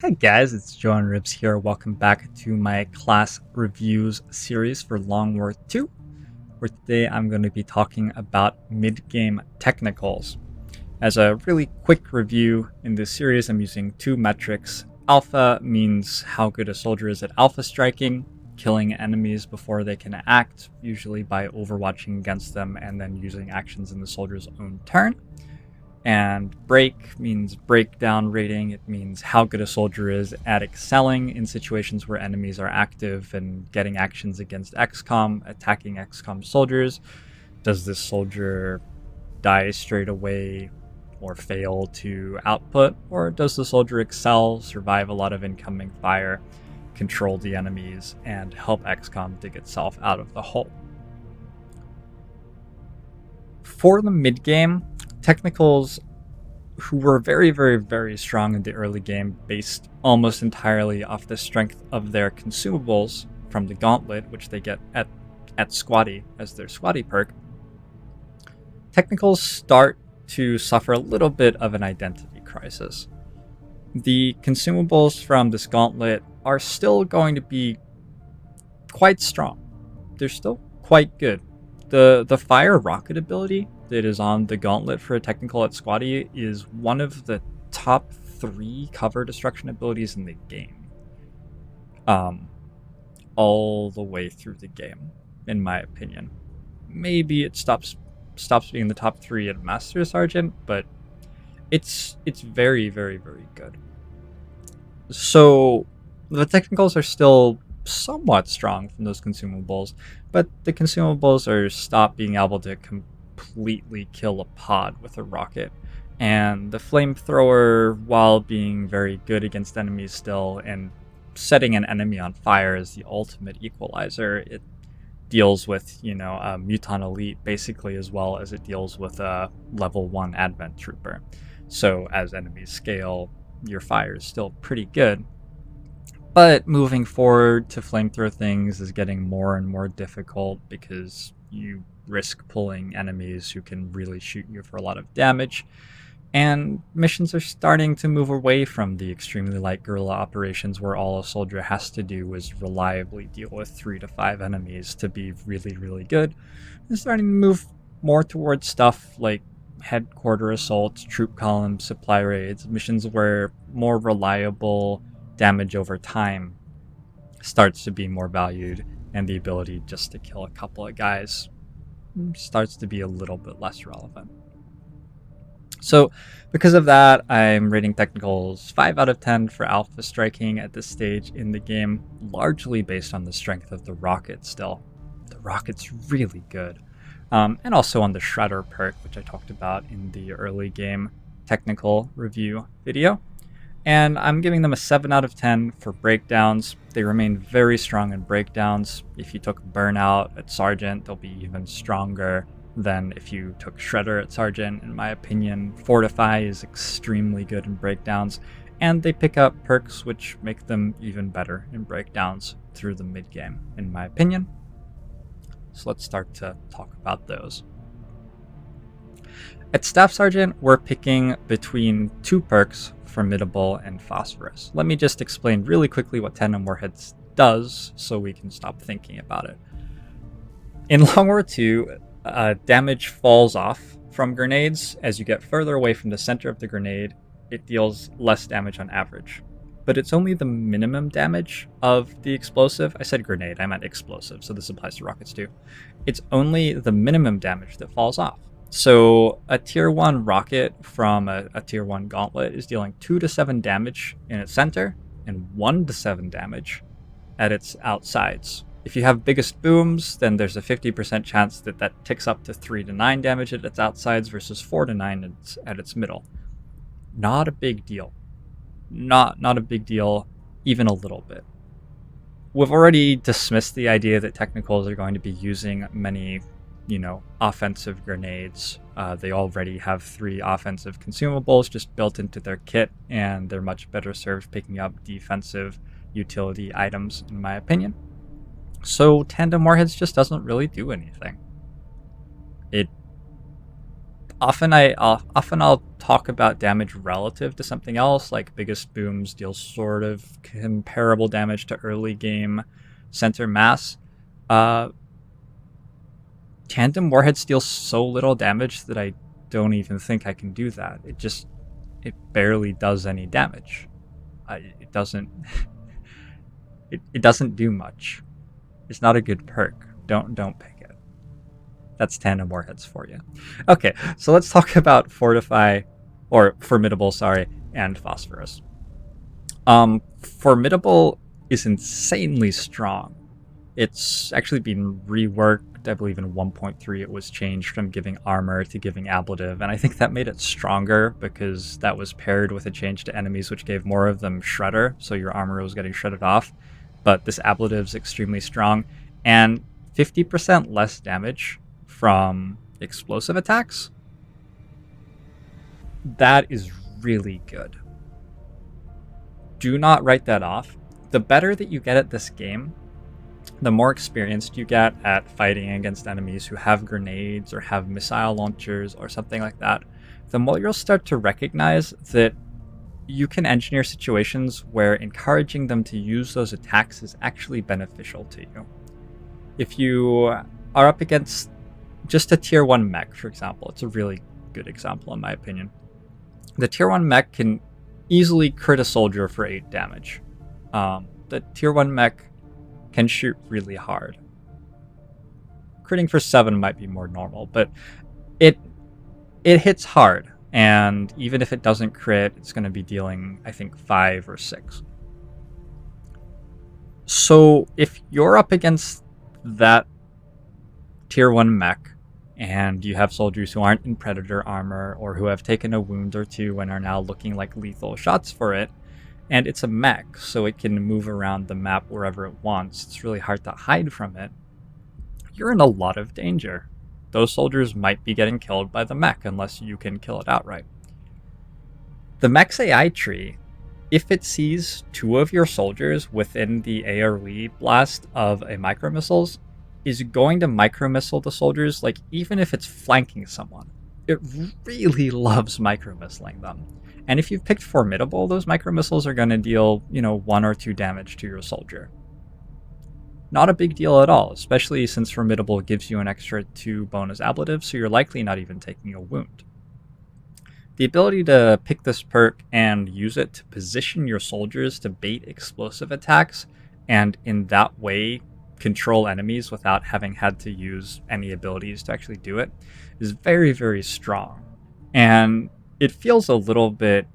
Hey guys, it's JoINrbs here. Welcome back to my class reviews series for Long War 2, where today I'm going to be talking about mid-game technicals. As a really quick review in this series, I'm using two metrics. Alpha means how good a soldier is at alpha striking, killing enemies before they can act, usually by overwatching against them and then using actions in the soldier's own turn. And break means breakdown rating. It means how good a soldier is at excelling in situations where enemies are active and getting actions against XCOM, attacking XCOM soldiers. Does this soldier die straight away or fail to output? Or does the soldier excel, survive a lot of incoming fire, control the enemies, and help XCOM dig itself out of the hole? For the mid game, technicals who were very strong in the early game based almost entirely off the strength of their consumables from the gauntlet, which they get at Squatty as their Squatty perk. Technicals start to suffer a little bit of an identity crisis. The consumables from this gauntlet are still going to be quite strong. They're still quite good. The fire rocket ability that is on the gauntlet for a technical at Squatty is one of the top 3 cover destruction abilities in the game. All the way through the game, in my opinion. Maybe it stops being the top 3 at Master Sergeant, but it's very good. So the technicals are still somewhat strong from those consumables, but the consumables are stop being able to completely kill a pod with a rocket. And the flamethrower, while being very good against enemies still and setting an enemy on fire is the ultimate equalizer, it deals with, a Muton Elite basically as well as it deals with a level 1 Advent Trooper. So as enemies scale, your fire is still pretty good. But moving forward to flamethrower things is getting more and more difficult because you risk pulling enemies who can really shoot you for a lot of damage. And missions are starting to move away from the extremely light guerrilla operations where all a soldier has to do is reliably deal with 3 to 5 enemies to be really good. And starting to move more towards stuff like headquarter assaults, troop columns, supply raids, missions where more reliable damage over time starts to be more valued, and the ability just to kill a couple of guys starts to be a little bit less relevant. So because of that, I'm rating technicals 5 out of 10 for alpha striking at this stage in the game, largely based on the strength of the rocket still. The rocket's really good. And also on the Shredder perk, which I talked about in the early game technical review video. And I'm giving them a 7 out of 10 for breakdowns. They remain very strong in breakdowns. If you took Burnout at Sergeant, they'll be even stronger than if you took Shredder at Sergeant, in my opinion. Fortify is extremely good in breakdowns, and they pick up perks which make them even better in breakdowns through the mid-game, in my opinion. So let's start to talk about those. At Staff Sergeant, we're picking between 2 perks, Formidable and Phosphorus. Let me just explain really quickly what Tandem Warheads does so we can stop thinking about it. In Long War 2, damage falls off from grenades. As you get further away from the center of the grenade, it deals less damage on average. But it's only the minimum damage of the explosive. I said grenade, I meant explosive, so this applies to rockets too. It's only the minimum damage that falls off. So a tier 1 rocket from a tier 1 gauntlet is dealing 2 to 7 damage in its center and 1 to 7 damage at its outsides. If you have biggest booms, then there's a 50% chance that ticks up to 3 to 9 damage at its outsides versus 4 to 9 at its middle. Not a big deal. Not a big deal, even a little bit. We've already dismissed the idea that technicals are going to be using many offensive grenades. They already have 3 offensive consumables just built into their kit, and they're much better served picking up defensive utility items, in my opinion. So Tandem Warheads just doesn't really do anything. It Often I'll talk about damage relative to something else, like biggest booms deal sort of comparable damage to early game center mass. Uh, Tandem warheads deal so little damage that I don't even think I can do that. It barely does any damage. It doesn't it doesn't do much. It's not a good perk. Don't pick it. That's tandem warheads for you. Okay, so let's talk about Formidable, sorry, and Phosphorus. Formidable is insanely strong. It's actually been reworked. I believe in 1.3 it was changed from giving armor to giving ablative, and I think that made it stronger because that was paired with a change to enemies which gave more of them shredder, so your armor was getting shredded off. But this ablative is extremely strong, and 50% less damage from explosive attacks. That is really good. Do not write that off. The better that you get at this game, the more experienced you get at fighting against enemies who have grenades or have missile launchers or something like that, the more you'll start to recognize that you can engineer situations where encouraging them to use those attacks is actually beneficial to you. If you are up against just a tier 1 mech, for example, it's a really good example in my opinion. The tier 1 mech can easily crit a soldier for 8 damage. The tier 1 mech can shoot really hard. Critting for 7 might be more normal, but it hits hard, and even if it doesn't crit, it's going to be dealing, I think, 5 or 6. So if you're up against that tier 1 mech, and you have soldiers who aren't in Predator armor, or who have taken a wound or two and are now looking like lethal shots for it, and it's a mech, so it can move around the map wherever it wants. It's really hard to hide from it. You're in a lot of danger. Those soldiers might be getting killed by the mech unless you can kill it outright. The mech's AI tree, if it sees 2 of your soldiers within the AoE blast of a micromissiles, is going to micromissile the soldiers, like even if it's flanking someone. It really loves micromissiling them. And if you've picked Formidable, those micromissiles are going to deal, 1 or 2 damage to your soldier. Not a big deal at all, especially since Formidable gives you an extra 2 bonus ablatives, so you're likely not even taking a wound. The ability to pick this perk and use it to position your soldiers to bait explosive attacks, and in that way control enemies without having had to use any abilities to actually do it, is very, very strong. And it feels a little bit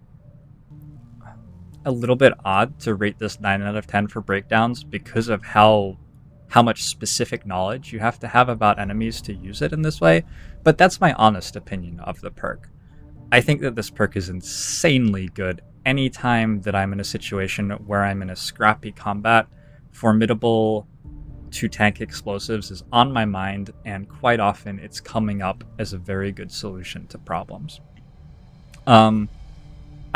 odd to rate this 9 out of 10 for breakdowns because of how much specific knowledge you have to have about enemies to use it in this way, but that's my honest opinion of the perk. I think that this perk is insanely good anytime that I'm in a situation where I'm in a scrappy combat. Formidable to tank explosives is on my mind, and quite often it's coming up as a very good solution to problems. I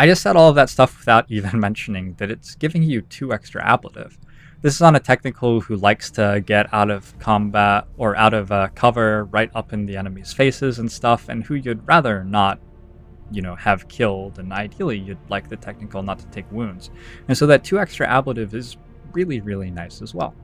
just said all of that stuff without even mentioning that it's giving you 2 extra ablative. This is on a technical who likes to get out of combat or out of cover right up in the enemy's faces and stuff, and who you'd rather not, have killed, and ideally you'd like the technical not to take wounds. And so that 2 extra ablative is really, really nice as well.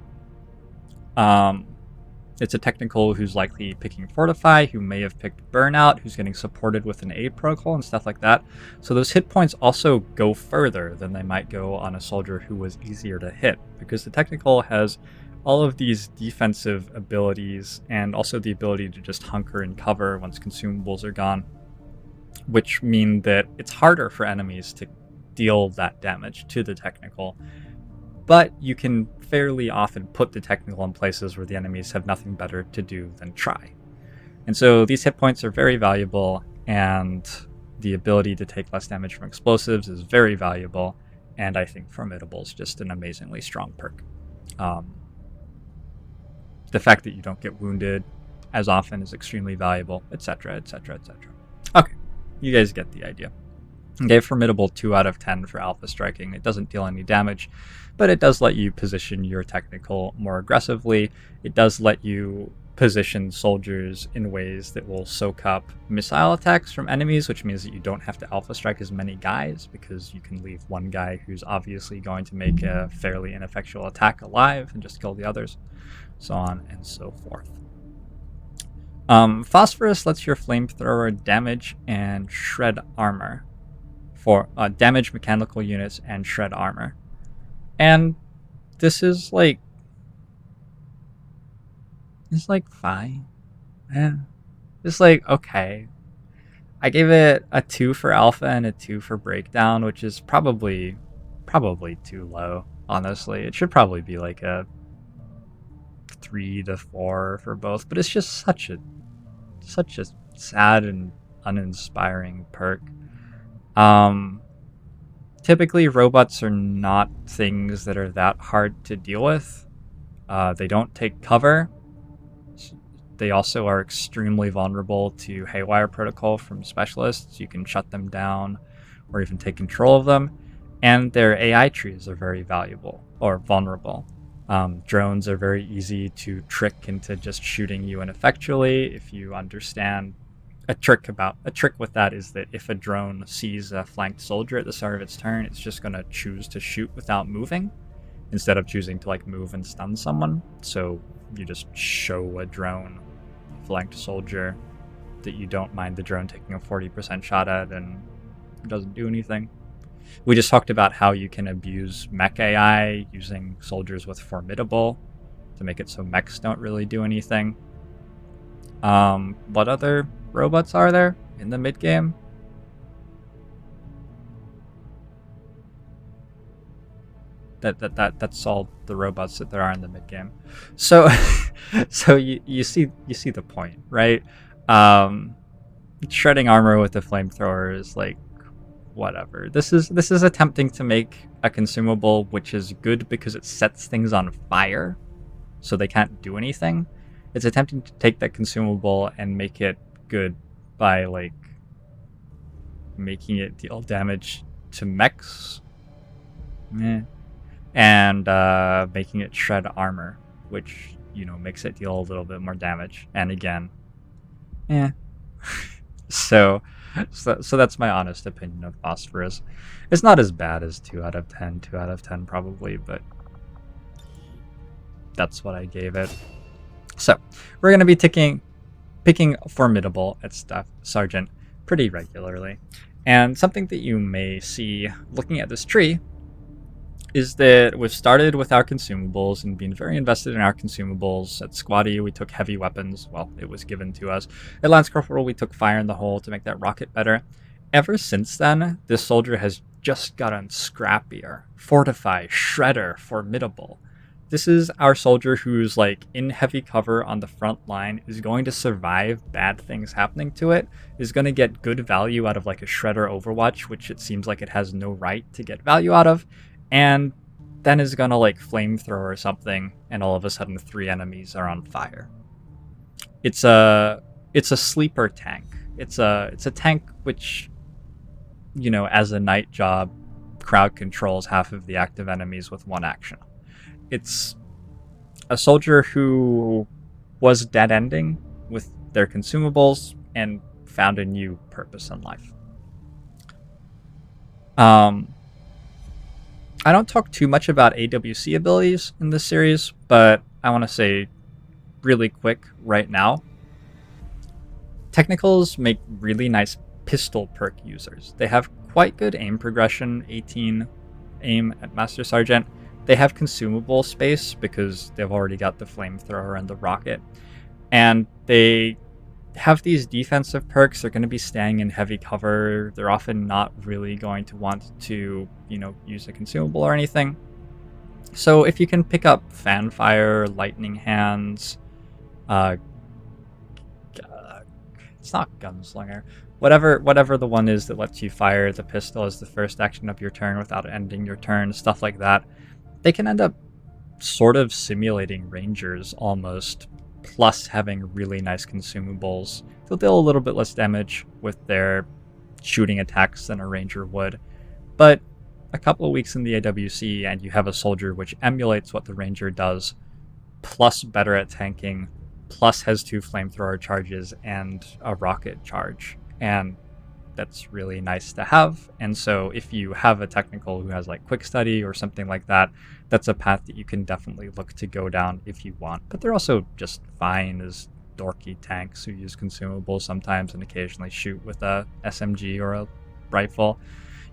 It's a technical who's likely picking Fortify, who may have picked Burnout, who's getting supported with an A protocol and stuff like that. So those hit points also go further than they might go on a soldier who was easier to hit, because the technical has all of these defensive abilities and also the ability to just hunker and cover once consumables are gone, which mean that it's harder for enemies to deal that damage to the technical. But you can fairly often put the technical in places where the enemies have nothing better to do than try. And so these hit points are very valuable, and the ability to take less damage from explosives is very valuable, and I think Formidable is just an amazingly strong perk. The fact that you don't get wounded as often is extremely valuable, etc., etc., etc. Okay, you guys get the idea. Gave Formidable 2 out of 10 for alpha striking. It doesn't deal any damage, but it does let you position your technical more aggressively. It does let you position soldiers in ways that will soak up missile attacks from enemies, which means that you don't have to alpha strike as many guys because you can leave one guy who's obviously going to make a fairly ineffectual attack alive and just kill the others, so on and so forth. Phosphorus lets your flamethrower damage and shred armor for damage mechanical units and shred armor. And this is like, it's like fine. Yeah. It's like, okay. I gave it a 2 for alpha and a 2 for breakdown, which is probably too low, honestly. It should probably be like a 3 to 4 for both, but it's just such a sad and uninspiring perk. Typically robots are not things that are that hard to deal with. They don't take cover. They also are extremely vulnerable to Haywire protocol from specialists. You can shut them down or even take control of them. And their AI trees are very valuable or vulnerable. Drones are very easy to trick into just shooting you ineffectually. If you understand a trick with that is that if a drone sees a flanked soldier at the start of its turn, it's just going to choose to shoot without moving instead of choosing to like move and stun someone. So you just show a drone flanked soldier that you don't mind the drone taking a 40% shot at, and it doesn't do anything. We just talked about how you can abuse mech AI using soldiers with Formidable to make it so mechs don't really do anything. What other robots are there in the mid game? That's all the robots that there are in the mid game. So so you see the point, right? Shredding armor with the flamethrower is like whatever. This is attempting to make a consumable which is good because it sets things on fire so they can't do anything. It's attempting to take that consumable and make it good by like making it deal damage to mechs. And making it shred armor, which, you know, makes it deal a little bit more damage. And again, so that's my honest opinion of Phosphorus. It's not as bad as 2 out of 10 probably, but that's what I gave it. So we're going to be picking Formidable at Sergeant pretty regularly. And something that you may see looking at this tree is that we've started with our consumables and been very invested in our consumables. At Squatty, we took heavy weapons. Well, it was given to us. At Lance Corporal, we took fire in the hole to make that rocket better. Ever since then, this soldier has just gotten scrappier. Fortify, Shredder, Formidable. This is our soldier who's like in heavy cover on the front line, is going to survive bad things happening to it, is going to get good value out of like a Shredder Overwatch, which it seems like it has no right to get value out of, and then is going to like flamethrower or something, and all of a sudden 3 enemies are on fire. It's a sleeper tank. It's a tank which, you know, as a night job, crowd controls half of the active enemies with 1 action. It's a soldier who was dead-ending with their consumables and found a new purpose in life. I don't talk too much about AWC abilities in this series, but I want to say really quick right now. Technicals make really nice pistol perk users. They have quite good aim progression, 18 aim at Master Sergeant. They have consumable space because they've already got the flamethrower and the rocket. And they have these defensive perks. They're going to be staying in heavy cover. They're often not really going to want to, you know, use a consumable or anything. So if you can pick up Fanfire, Lightning Hands, it's not Gunslinger, whatever the one is that lets you fire the pistol as the first action of your turn without ending your turn, stuff like that, they can end up sort of simulating Rangers almost, plus having really nice consumables. They'll deal a little bit less damage with their shooting attacks than a Ranger would, but a couple of weeks in the AWC and you have a soldier which emulates what the Ranger does, plus better at tanking, plus has 2 flamethrower charges and a rocket charge, and that's really nice to have. And so if you have a technical who has like quick study or something like that, that's a path that you can definitely look to go down if you want. But they're also just fine as dorky tanks who use consumables sometimes and occasionally shoot with a SMG or a rifle.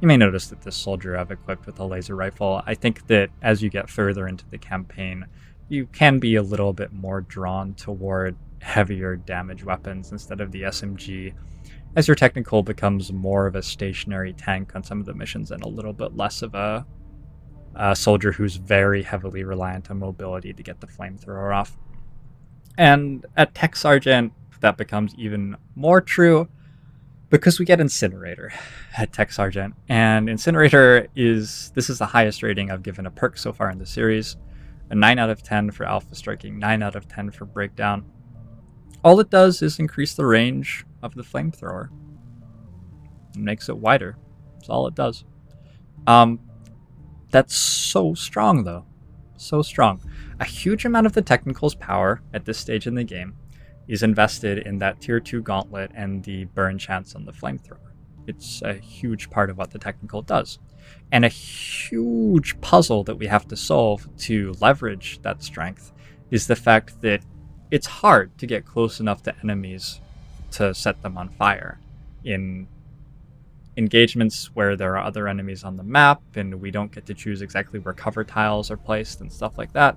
You may notice that this soldier I've equipped with a laser rifle. I think that as you get further into the campaign, you can be a little bit more drawn toward heavier damage weapons instead of the SMG, as your technical becomes more of a stationary tank on some of the missions and a little bit less of a soldier who's very heavily reliant on mobility to get the flamethrower off. And at Tech Sergeant, that becomes even more true because we get Incinerator at Tech Sergeant. And Incinerator is the highest rating I've given a perk so far in the series. A 9 out of 10 for Alpha Striking, 9 out of 10 for Breakdown. All it does is increase the range of the flamethrower. It makes it wider. That's all it does. That's so strong, though. So strong. A huge amount of the technical's power at this stage in the game is invested in that tier 2 gauntlet and the burn chance on the flamethrower. It's a huge part of what the technical does. And a huge puzzle that we have to solve to leverage that strength is the fact that it's hard to get close enough to enemies to set them on fire. In engagements where there are other enemies on the map and we don't get to choose exactly where cover tiles are placed and stuff like that,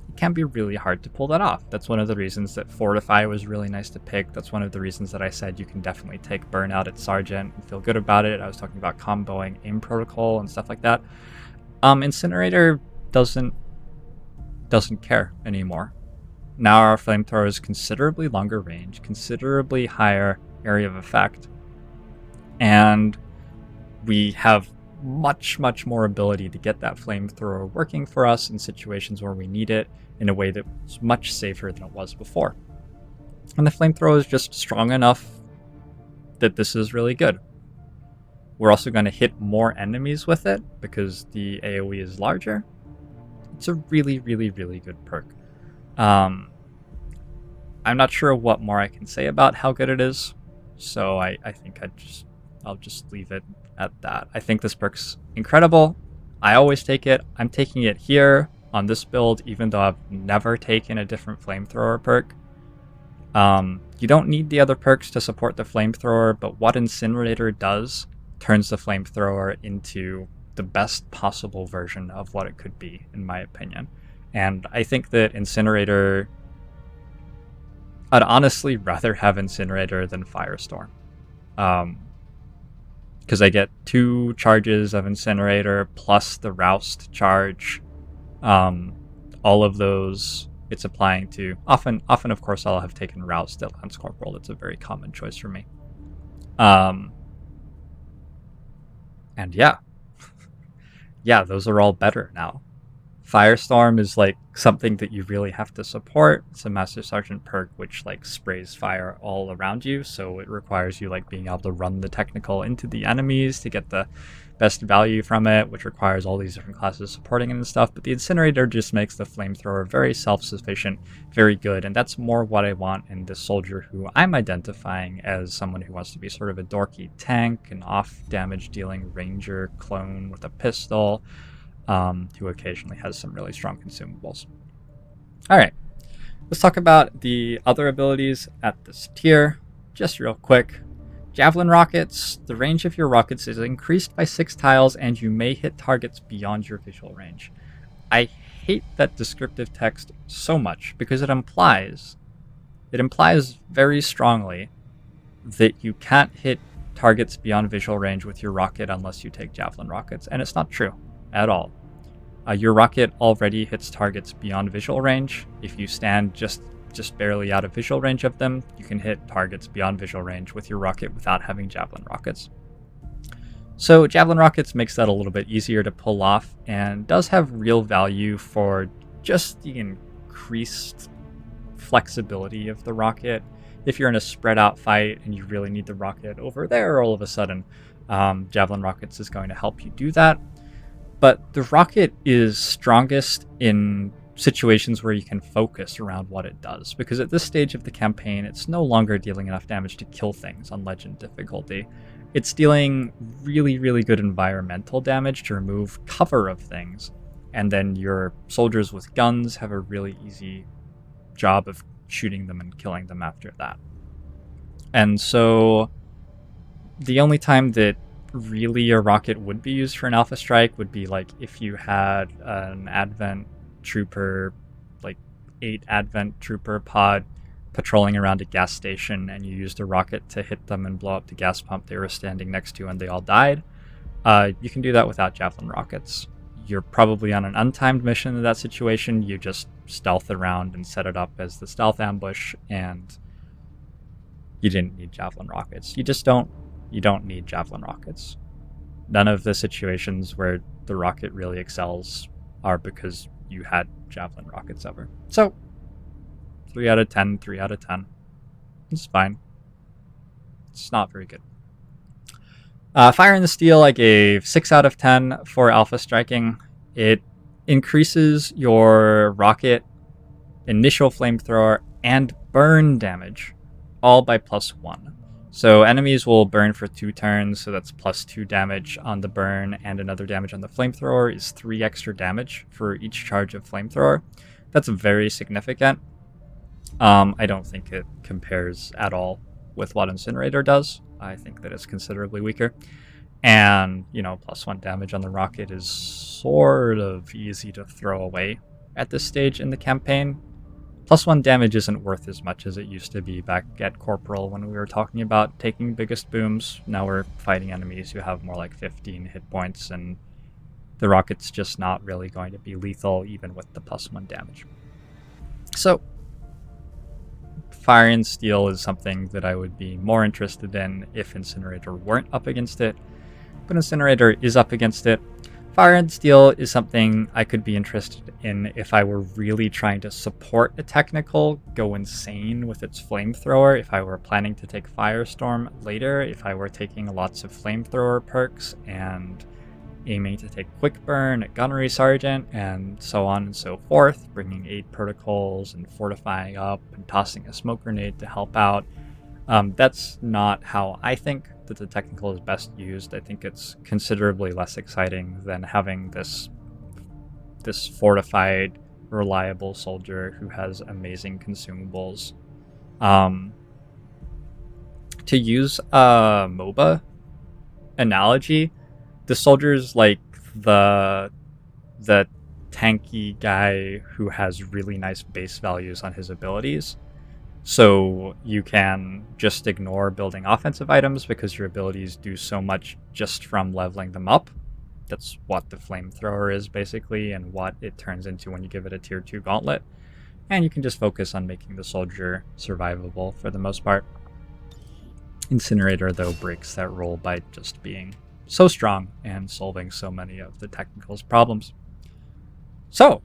it can be really hard to pull that off. That's one of the reasons that Fortify was really nice to pick. That's one of the reasons that I said you can definitely take Burnout at Sergeant and feel good about it. I was talking about comboing aim protocol and stuff like that. Incinerator doesn't care anymore. Now our flamethrower is considerably longer range, considerably higher area of effect, and we have much more ability to get that flamethrower working for us in situations where we need it in a way that's much safer than it was before. And the flamethrower is just strong enough that this is really good. We're also going to hit more enemies with it because the AoE is larger. It's a really good perk. I'm not sure what more I can say about how good it is, so I think I'll just leave it at that. I think this perk's incredible. I always take it. I'm taking it here on this build, even though I've never taken a different flamethrower perk. You don't need the other perks to support the flamethrower, but what Incinerator does turns the flamethrower into the best possible version of what it could be, in my opinion. And I think that Incinerator... I'd honestly rather have Incinerator than Firestorm. Because I get 2 charges of Incinerator plus the Roust charge. All of those it's applying to. Often of course, I'll have taken Roust at Lance Corporal. It's a very common choice for me. And yeah. Yeah, those are all better now. Firestorm is like something that you really have to support. It's a Master Sergeant perk which like sprays fire all around you, so it requires you like being able to run the technical into the enemies to get the best value from it, which requires all these different classes supporting it and stuff. But the Incinerator just makes the flamethrower very self-sufficient, very good, and that's more what I want in this soldier who I'm identifying as someone who wants to be sort of a dorky tank, an off damage dealing ranger clone with a pistol. Who occasionally has some really strong consumables. Alright, let's talk about the other abilities at this tier, just real quick. Javelin rockets. The range of your rockets is increased by 6 tiles and you may hit targets beyond your visual range. I hate that descriptive text so much because it implies very strongly that you can't hit targets beyond visual range with your rocket unless you take Javelin rockets, and it's not true at all. Your rocket already hits targets beyond visual range. If you stand just barely out of visual range of them, you can hit targets beyond visual range with your rocket without having Javelin rockets. So Javelin rockets makes that a little bit easier to pull off and does have real value for just the increased flexibility of the rocket. If you're in a spread out fight and you really need the rocket over there all of a sudden, Javelin rockets is going to help you do that. But the rocket is strongest in situations where you can focus around what it does, because at this stage of the campaign, it's no longer dealing enough damage to kill things on legend difficulty. It's dealing really, really good environmental damage to remove cover of things, and then your soldiers with guns have a really easy job of shooting them and killing them after that. And so the only time that really a rocket would be used for an alpha strike would be like if you had an advent trooper, like 8 advent trooper pod patrolling around a gas station, and you used a rocket to hit them and blow up the gas pump they were standing next to and they all died. You can do that without javelin rockets. You're probably on an untimed mission in that situation. You just stealth around and set it up as the stealth ambush, and you didn't need javelin rockets. You don't need javelin rockets. None of the situations where the rocket really excels are because you had javelin rockets ever. So 3 out of 10, 3 out of 10. It's fine. It's not very good. Fire in the Steel, I gave 6 out of 10 for alpha striking. It increases your rocket, initial flamethrower, and burn damage, all by +1. So enemies will burn for 2 turns, so that's +2 damage on the burn, and another damage on the flamethrower is 3 extra damage for each charge of flamethrower. That's very significant. I don't think it compares at all with what Incinerator does. I think that it's considerably weaker. And, +1 damage on the rocket is sort of easy to throw away at this stage in the campaign. +1 damage isn't worth as much as it used to be back at Corporal when we were talking about taking biggest booms. Now we're fighting enemies who have more like 15 hit points, and the rocket's just not really going to be lethal even with the +1 damage. So Fire and Steel is something that I would be more interested in if Incinerator weren't up against it, but Incinerator is up against it. Fire and Steel is something I could be interested in if I were really trying to support a technical, go insane with its flamethrower, if I were planning to take Firestorm later, if I were taking lots of flamethrower perks and aiming to take Quick Burn at Gunnery Sergeant, and so on and so forth, bringing 8 protocols and fortifying up and tossing a smoke grenade to help out. That's not how I think that the technical is best used. I think it's considerably less exciting than having this fortified, reliable soldier who has amazing consumables. To use a MOBA analogy, the soldier's like the tanky guy who has really nice base values on his abilities. So you can just ignore building offensive items because your abilities do so much just from leveling them up. That's what the flamethrower is basically, and what it turns into when you give it a tier 2 gauntlet. And you can just focus on making the soldier survivable for the most part. Incinerator, though, breaks that role by just being so strong and solving so many of the technical's problems. So,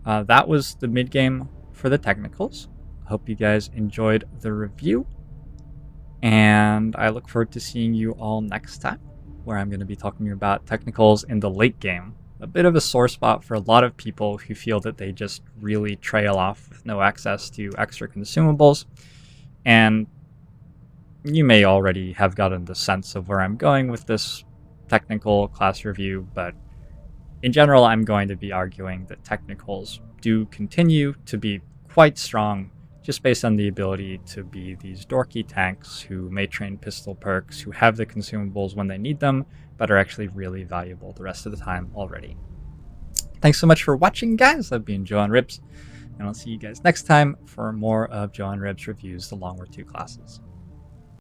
that was the mid-game for the technicals. I hope you guys enjoyed the review, and I look forward to seeing you all next time, where I'm going to be talking about technicals in the late game. A bit of a sore spot for a lot of people who feel that they just really trail off with no access to extra consumables, and you may already have gotten the sense of where I'm going with this technical class review, but in general, I'm going to be arguing that technicals do continue to be quite strong, just based on the ability to be these dorky tanks who may train pistol perks, who have the consumables when they need them, but are actually really valuable the rest of the time already. Thanks so much for watching, guys. I've been JoINrbs, and I'll see you guys next time for more of JoINrbs reviews, the Long War 2 classes.